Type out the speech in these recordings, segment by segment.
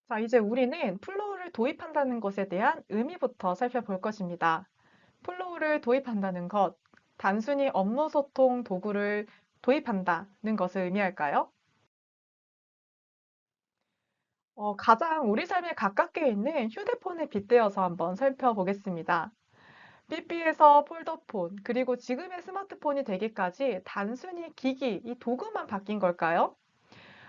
자, 이제 우리는 플로우를 도입한다는 것에 대한 의미부터 살펴볼 것입니다. 플로우를 도입한다는 것, 단순히 업무 소통 도구를 도입한다는 것을 의미할까요? 가장 우리 삶에 가깝게 있는 휴대폰에 빗대어서 한번 살펴보겠습니다. 삐삐에서 폴더폰, 그리고 지금의 스마트폰이 되기까지 단순히 기기, 이 도구만 바뀐 걸까요?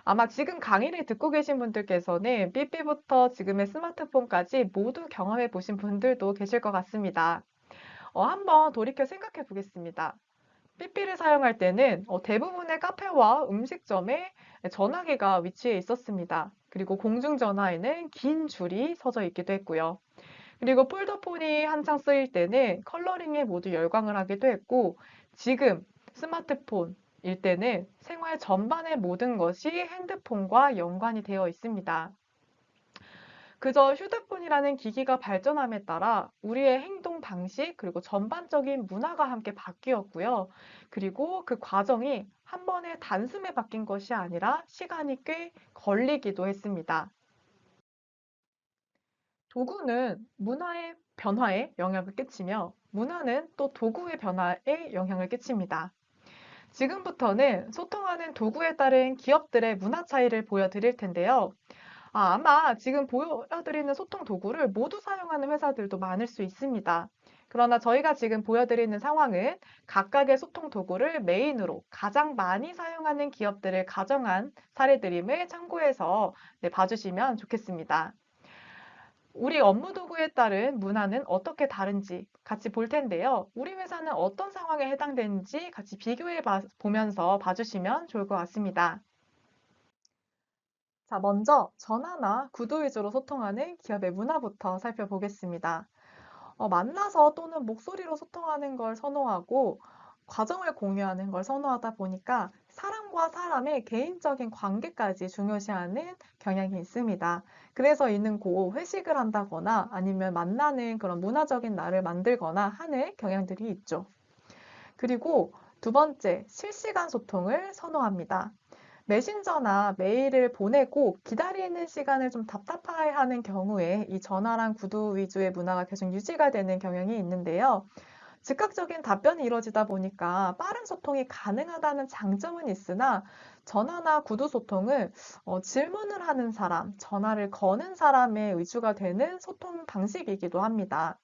아마 지금 강의를 듣고 계신 분들께서는 삐삐부터 지금의 스마트폰까지 모두 경험해 보신 분들도 계실 것 같습니다. 한번 돌이켜 생각해 보겠습니다. 삐삐를 사용할 때는 대부분의 카페와 음식점에 전화기가 위치해 있었습니다. 그리고 공중전화에는 긴 줄이 서져 있기도 했고요. 그리고 폴더폰이 한창 쓰일 때는 컬러링에 모두 열광을 하기도 했고, 지금 스마트폰일 때는 생활 전반의 모든 것이 핸드폰과 연관이 되어 있습니다. 그저 휴대폰이라는 기기가 발전함에 따라 우리의 행동 방식, 그리고 전반적인 문화가 함께 바뀌었고요. 그리고 그 과정이 한 번에 단숨에 바뀐 것이 아니라 시간이 꽤 걸리기도 했습니다. 도구는 문화의 변화에 영향을 끼치며 문화는 또 도구의 변화에 영향을 끼칩니다. 지금부터는 소통하는 도구에 따른 기업들의 문화 차이를 보여드릴 텐데요. 아마 지금 보여드리는 소통 도구를 모두 사용하는 회사들도 많을 수 있습니다. 그러나 저희가 지금 보여드리는 상황은 각각의 소통 도구를 메인으로 가장 많이 사용하는 기업들을 가정한 사례들임을 참고해서 봐주시면 좋겠습니다. 우리 업무 도구에 따른 문화는 어떻게 다른지 같이 볼 텐데요. 우리 회사는 어떤 상황에 해당되는지 같이 비교해 보면서 봐주시면 좋을 것 같습니다. 자, 먼저 전화나 구두 위주로 소통하는 기업의 문화부터 살펴보겠습니다. 만나서 또는 목소리로 소통하는 걸 선호하고 과정을 공유하는 걸 선호하다 보니까 사람과 사람의 개인적인 관계까지 중요시하는 경향이 있습니다. 그래서 이는 곧 회식을 한다거나 아니면 만나는 그런 문화적인 날을 만들거나 하는 경향들이 있죠. 그리고 두 번째, 실시간 소통을 선호합니다. 메신저나 메일을 보내고 기다리는 시간을 좀 답답해하는 경우에 이 전화랑 구두 위주의 문화가 계속 유지가 되는 경향이 있는데요. 즉각적인 답변이 이루어지다 보니까 빠른 소통이 가능하다는 장점은 있으나 전화나 구두 소통은 질문을 하는 사람, 전화를 거는 사람의 위주가 되는 소통 방식이기도 합니다.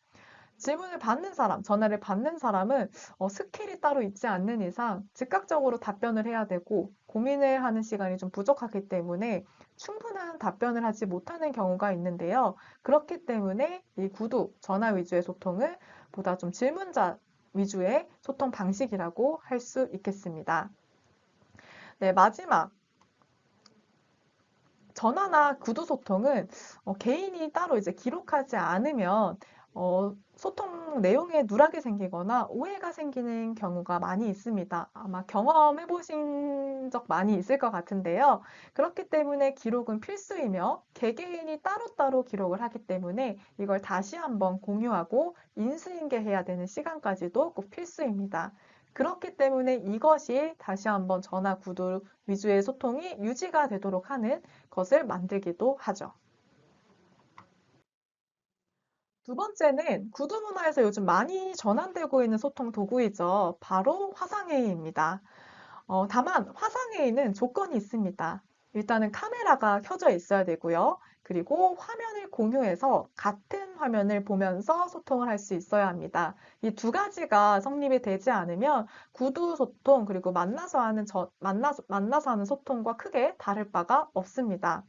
질문을 받는 사람, 전화를 받는 사람은 스킬이 따로 있지 않는 이상 즉각적으로 답변을 해야 되고 고민을 하는 시간이 좀 부족하기 때문에 충분한 답변을 하지 못하는 경우가 있는데요. 그렇기 때문에 이 구두, 전화 위주의 소통을 보다 좀 질문자 위주의 소통 방식이라고 할 수 있겠습니다. 네, 마지막. 전화나 구두 소통은 개인이 따로 이제 기록하지 않으면 소통 내용에 누락이 생기거나 오해가 생기는 경우가 많이 있습니다. 아마 경험해 보신 적 많이 있을 것 같은데요. 그렇기 때문에 기록은 필수이며 개개인이 따로따로 기록을 하기 때문에 이걸 다시 한번 공유하고 인수인계해야 되는 시간까지도 꼭 필수입니다. 그렇기 때문에 이것이 다시 한번 전화 구두 위주의 소통이 유지가 되도록 하는 것을 만들기도 하죠. 두 번째는 구두 문화에서 요즘 많이 전환되고 있는 소통 도구이죠. 바로 화상회의입니다. 다만 화상회의는 조건이 있습니다. 일단은 카메라가 켜져 있어야 되고요. 그리고 화면을 공유해서 같은 화면을 보면서 소통을 할 수 있어야 합니다. 이 두 가지가 성립이 되지 않으면 구두 소통 그리고 만나서 하는 소통과 크게 다를 바가 없습니다.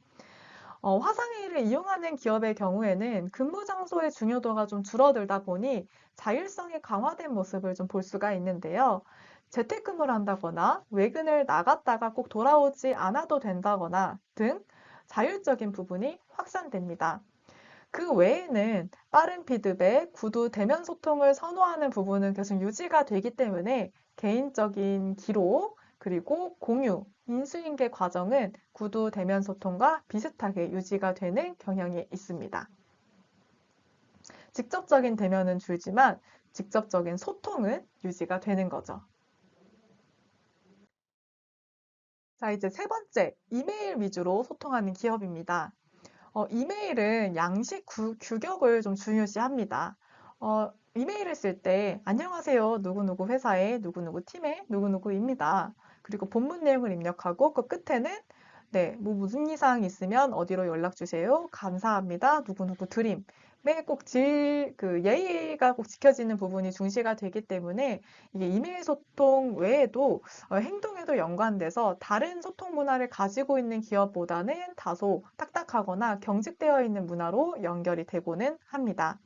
화상회의를 이용하는 기업의 경우에는 근무 장소의 중요도가 좀 줄어들다 보니 자율성이 강화된 모습을 좀 볼 수가 있는데요. 재택근무를 한다거나 외근을 나갔다가 꼭 돌아오지 않아도 된다거나 등 자율적인 부분이 확산됩니다. 그 외에는 빠른 피드백, 구두 대면 소통을 선호하는 부분은 계속 유지가 되기 때문에 개인적인 기록, 그리고 공유, 인수인계 과정은 구두 대면 소통과 비슷하게 유지가 되는 경향이 있습니다. 직접적인 대면은 줄지만 직접적인 소통은 유지가 되는 거죠. 자, 이제 세 번째, 이메일 위주로 소통하는 기업입니다. 이메일은 양식 규격을 좀 중요시합니다. 이메일을 쓸 때, 안녕하세요. 누구누구 회사의 누구누구 팀의 누구누구입니다. 그리고 본문 내용을 입력하고 그 끝에는 네, 뭐 무슨 이상 있으면 어디로 연락 주세요. 감사합니다. 누구누구 드림. 꼭 예의가 꼭 지켜지는 부분이 중시가 되기 때문에 이게 이메일 소통 외에도 행동에도 연관돼서 다른 소통 문화를 가지고 있는 기업보다는 다소 딱딱하거나 경직되어 있는 문화로 연결이 되고는 합니다.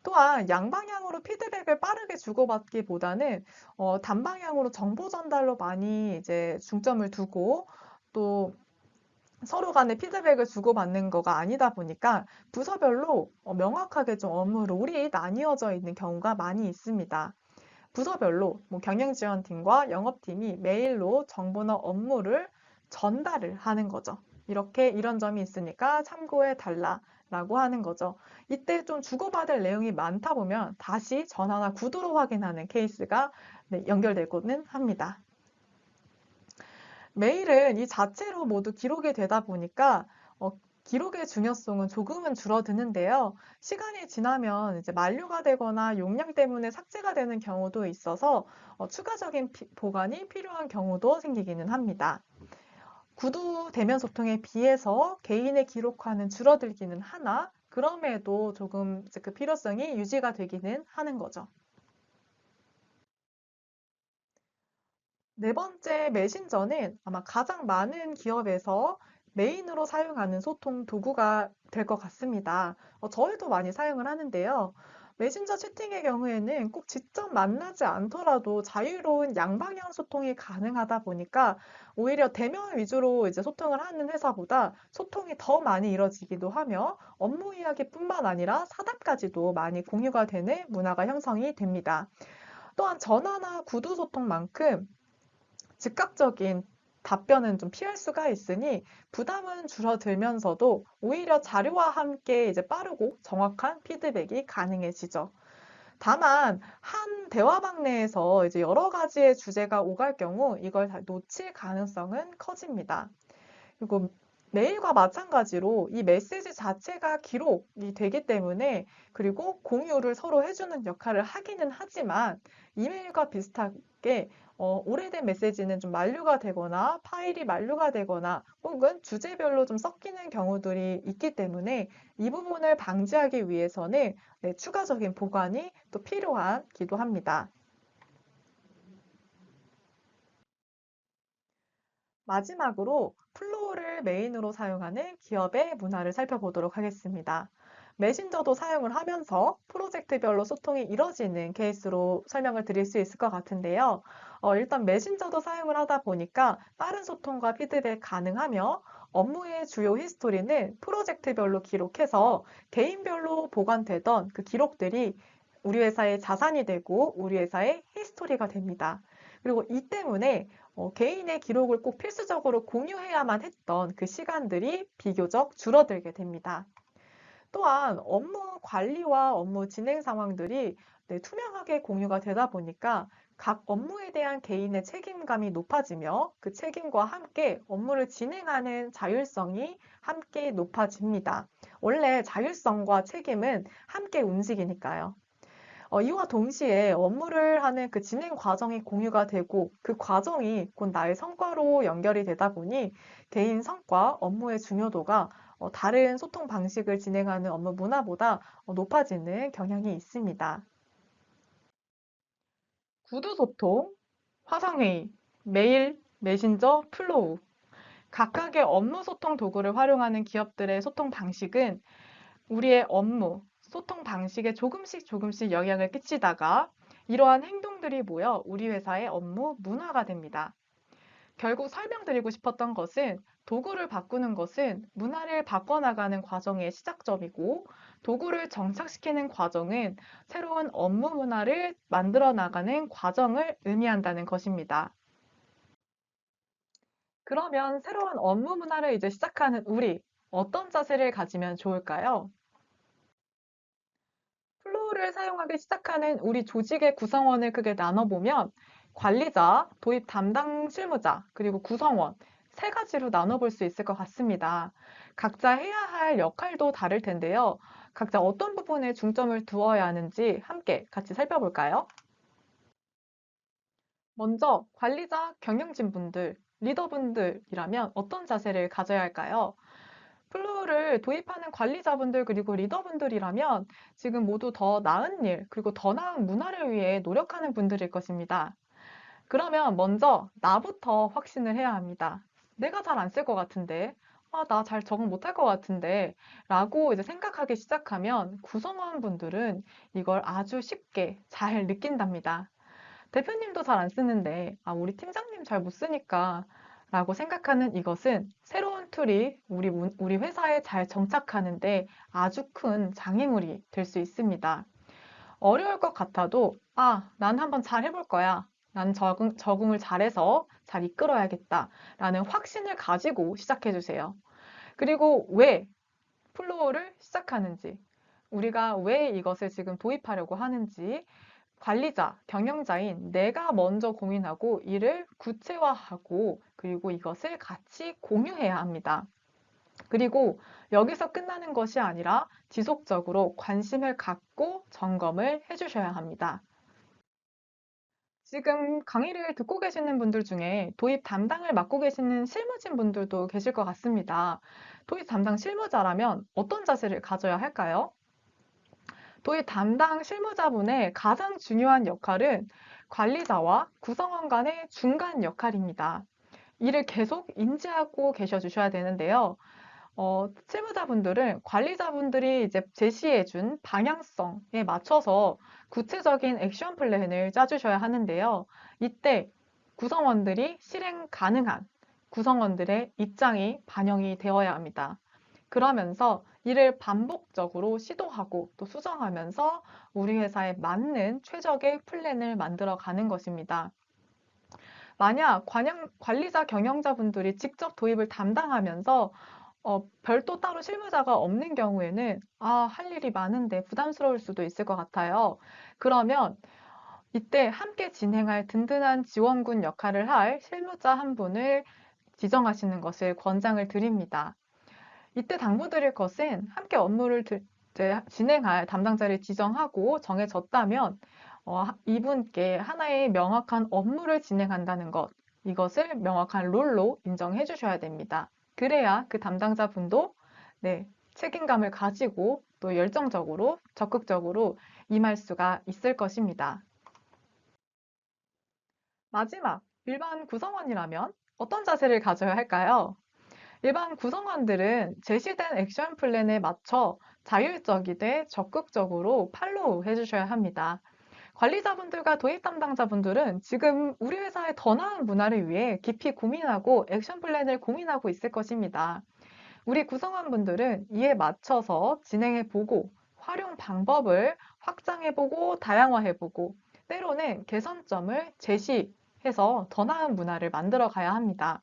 또한 양방향으로 피드백을 빠르게 주고받기보다는 단방향으로 정보 전달로 많이 이제 중점을 두고 또 서로 간에 피드백을 주고받는 거가 아니다 보니까 부서별로 명확하게 좀 업무 롤이 나뉘어져 있는 경우가 많이 있습니다. 부서별로 뭐 경영지원팀과 영업팀이 메일로 정보나 업무를 전달을 하는 거죠. 이렇게 이런 점이 있으니까 참고해 달라라고 하는 거죠. 이때 좀 주고받을 내용이 많다 보면 다시 전화나 구두로 확인하는 케이스가 네, 연결되고는 합니다. 메일은 이 자체로 모두 기록이 되다 보니까 기록의 중요성은 조금은 줄어드는데요. 시간이 지나면 이제 만료가 되거나 용량 때문에 삭제가 되는 경우도 있어서 추가적인 보관이 필요한 경우도 생기기는 합니다. 구두 대면 소통에 비해서 개인의 기록화는 줄어들기는 하나 그럼에도 조금 이제 그 필요성이 유지가 되기는 하는 거죠. 네 번째 메신저는 아마 가장 많은 기업에서 메인으로 사용하는 소통 도구가 될 것 같습니다. 저희도 많이 사용을 하는데요. 메신저 채팅의 경우에는 꼭 직접 만나지 않더라도 자유로운 양방향 소통이 가능하다 보니까 오히려 대면 위주로 이제 소통을 하는 회사보다 소통이 더 많이 이뤄지기도 하며 업무 이야기뿐만 아니라 사담까지도 많이 공유가 되는 문화가 형성이 됩니다. 또한 전화나 구두 소통만큼 즉각적인 답변은 좀 피할 수가 있으니 부담은 줄어들면서도 오히려 자료와 함께 이제 빠르고 정확한 피드백이 가능해지죠. 다만 한 대화방 내에서 이제 여러 가지의 주제가 오갈 경우 이걸 다 놓칠 가능성은 커집니다. 그리고 메일과 마찬가지로 이 메시지 자체가 기록이 되기 때문에 그리고 공유를 서로 해주는 역할을 하기는 하지만 이메일과 비슷하게 오래된 메시지는 좀 만류가 되거나 파일이 만류가 되거나 혹은 주제별로 좀 섞이는 경우들이 있기 때문에 이 부분을 방지하기 위해서는 네, 추가적인 보관이 또 필요하기도 합니다. 마지막으로 플로우를 메인으로 사용하는 기업의 문화를 살펴보도록 하겠습니다. 메신저도 사용을 하면서 프로젝트별로 소통이 이뤄지는 케이스로 설명을 드릴 수 있을 것 같은데요. 일단 메신저도 사용을 하다 보니까 빠른 소통과 피드백 가능하며 업무의 주요 히스토리는 프로젝트별로 기록해서 개인별로 보관되던 그 기록들이 우리 회사의 자산이 되고 우리 회사의 히스토리가 됩니다. 그리고 이 때문에 개인의 기록을 꼭 필수적으로 공유해야만 했던 그 시간들이 비교적 줄어들게 됩니다. 또한 업무 관리와 업무 진행 상황들이 네, 투명하게 공유가 되다 보니까 각 업무에 대한 개인의 책임감이 높아지며 그 책임과 함께 업무를 진행하는 자율성이 함께 높아집니다. 원래 자율성과 책임은 함께 움직이니까요. 이와 동시에 업무를 하는 그 진행 과정이 공유가 되고 그 과정이 곧 나의 성과로 연결이 되다 보니 개인 성과, 업무의 중요도가 다른 소통 방식을 진행하는 업무 문화보다 높아지는 경향이 있습니다. 구두 소통, 화상회의, 메일, 메신저, 플로우. 각각의 업무 소통 도구를 활용하는 기업들의 소통 방식은 우리의 업무, 소통 방식에 조금씩 조금씩 영향을 끼치다가 이러한 행동들이 모여 우리 회사의 업무 문화가 됩니다. 결국 설명드리고 싶었던 것은 도구를 바꾸는 것은 문화를 바꿔나가는 과정의 시작점이고 도구를 정착시키는 과정은 새로운 업무 문화를 만들어 나가는 과정을 의미한다는 것입니다. 그러면 새로운 업무 문화를 이제 시작하는 우리, 어떤 자세를 가지면 좋을까요? 플로우를 사용하기 시작하는 우리 조직의 구성원을 크게 나눠보면 관리자, 도입 담당 실무자, 그리고 구성원, 세 가지로 나눠볼 수 있을 것 같습니다. 각자 해야 할 역할도 다를 텐데요. 각자 어떤 부분에 중점을 두어야 하는지 함께 같이 살펴볼까요? 먼저 관리자, 경영진분들, 리더분들이라면 어떤 자세를 가져야 할까요? 플로우를 도입하는 관리자분들 그리고 리더분들이라면 지금 모두 더 나은 일 그리고 더 나은 문화를 위해 노력하는 분들일 것입니다. 그러면 먼저 나부터 확신을 해야 합니다. 내가 잘 안 쓸 것 같은데, 나 잘 적응 못할 것 같은데, 라고 이제 생각하기 시작하면 구성원분들은 이걸 아주 쉽게 잘 느낀답니다. 대표님도 잘 안 쓰는데, 우리 팀장님 잘 못 쓰니까, 라고 생각하는 이것은 새로운 툴이 우리 회사에 잘 정착하는데 아주 큰 장애물이 될 수 있습니다. 어려울 것 같아도, 난 한번 잘 해볼 거야. 난 적응을 잘해서 잘 이끌어야겠다. 라는 확신을 가지고 시작해 주세요. 그리고 왜 플로어를 시작하는지, 우리가 왜 이것을 지금 도입하려고 하는지, 관리자, 경영자인 내가 먼저 고민하고 이를 구체화하고 그리고 이것을 같이 공유해야 합니다. 그리고 여기서 끝나는 것이 아니라 지속적으로 관심을 갖고 점검을 해주셔야 합니다. 지금 강의를 듣고 계시는 분들 중에 도입 담당을 맡고 계시는 실무진 분들도 계실 것 같습니다. 도입 담당 실무자라면 어떤 자세를 가져야 할까요? 도입 담당 실무자분의 가장 중요한 역할은 관리자와 구성원 간의 중간 역할입니다. 이를 계속 인지하고 계셔 주셔야 되는데요. 실무자분들은 관리자분들이 이제 제시해준 방향성에 맞춰서 구체적인 액션 플랜을 짜주셔야 하는데요. 이때 구성원들이 실행 가능한 구성원들의 입장이 반영이 되어야 합니다. 그러면서 이를 반복적으로 시도하고 또 수정하면서 우리 회사에 맞는 최적의 플랜을 만들어 가는 것입니다. 만약 관리자 경영자분들이 직접 도입을 담당하면서 별도 따로 실무자가 없는 경우에는 할 일이 많은데 부담스러울 수도 있을 것 같아요. 그러면 이때 함께 진행할 든든한 지원군 역할을 할 실무자 한 분을 지정하시는 것을 권장을 드립니다. 이때 당부드릴 것은 함께 업무를 이제 진행할 담당자를 지정하고 정해졌다면 이분께 하나의 명확한 업무를 진행한다는 것, 이것을 명확한 롤로 인정해 주셔야 됩니다. 그래야 그 담당자분도 네, 책임감을 가지고 또 열정적으로 적극적으로 임할 수가 있을 것입니다. 마지막, 일반 구성원이라면 어떤 자세를 가져야 할까요? 일반 구성원들은 제시된 액션 플랜에 맞춰 자율적이되 적극적으로 팔로우 해주셔야 합니다. 관리자분들과 도입 담당자분들은 지금 우리 회사의 더 나은 문화를 위해 깊이 고민하고 액션 플랜을 고민하고 있을 것입니다. 우리 구성원분들은 이에 맞춰서 진행해보고 활용 방법을 확장해보고 다양화해보고 때로는 개선점을 제시해서 더 나은 문화를 만들어 가야 합니다.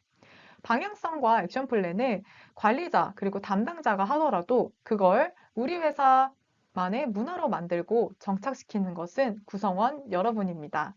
방향성과 액션 플랜은 관리자 그리고 담당자가 하더라도 그걸 우리 회사만의 문화로 만들고 정착시키는 것은 구성원 여러분입니다.